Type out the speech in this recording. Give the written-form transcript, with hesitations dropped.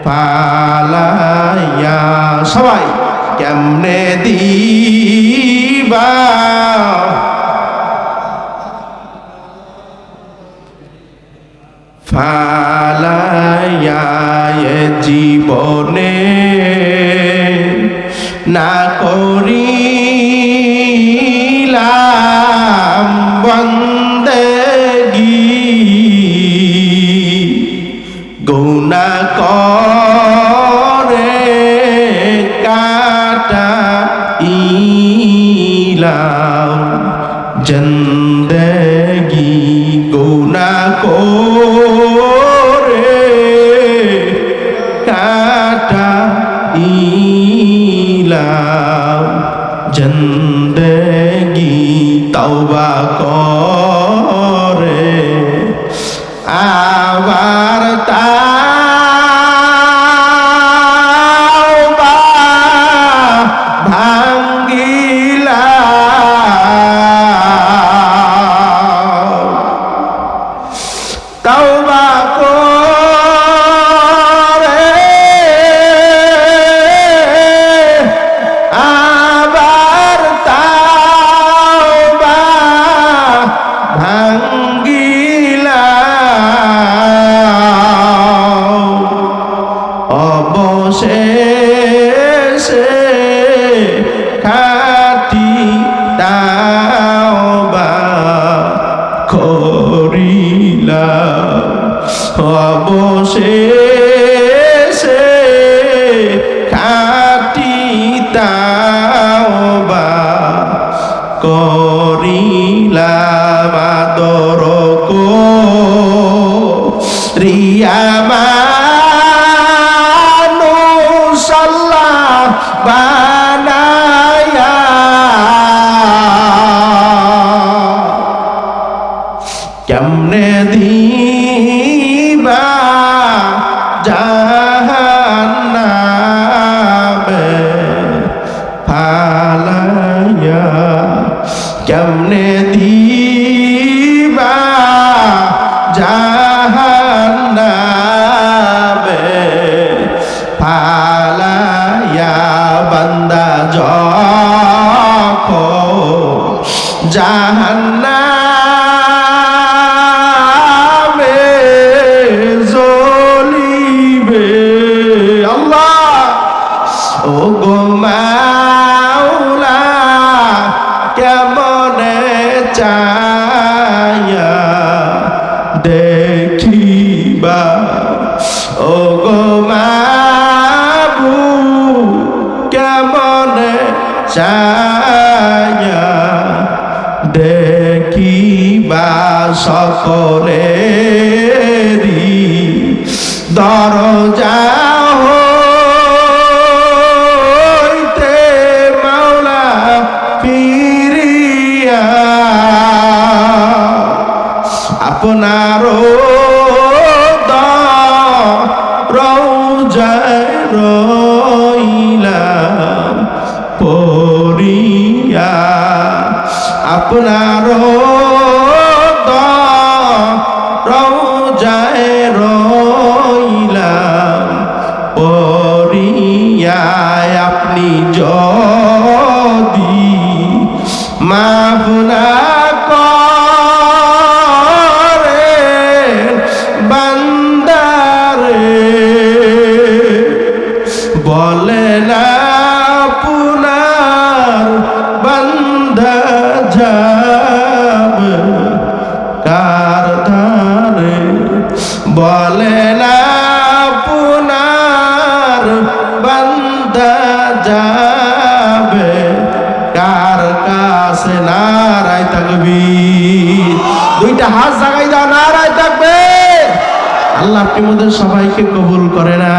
পালাইয়া সবাই কেমনে দিবা ফালাইয়া জীবনে না করিলাম বন্দেগি গুনাহ করে কাটাইলাম জিন্দেগি গুনাহ করে কাটাইলাম জিন্দেগি তওবা করে আবার তাওবা ভাঙ্গিলাম তওবা করে আবার তাওবা ভাঙ্গিলাম অবশেষে খাঁটি তাওবা করিলাম অবশেষে খাঁটি তাওবা করিলাম আদর করিয়া মানুষ আল্লাহ বানায়া কেমনে দিবা জাহান্নামে ফালাইয়া কেমনে দিবা জাহান্নামে ফালাইয়া বান্দা যখন জাহান্নামে জ্বলিবে আল্লাহ ও গো মাওলা কেমনে চায়া দেখিবা ও গো মাবুদ কেমনে চায়া দেখিবা সকলেরই দরজা হইতে মাওলা ফিরিয়া আপনার রওজায় রইলাম পড়িয়া আপনার রওজায় রইলাম পড়িয়া আপনি যদি মাফ না করেন বান্দারে বলেন আপনার বান্দা যাবে কার ধারে বলেন আপনার বান্দা যাবে কার কাছে নারায় তাকবীর দুইটা হাত জাগাই দাও নারায় তাকবীর আল্লাহ আপনি আমাদের সবাইকে কবুল করে না।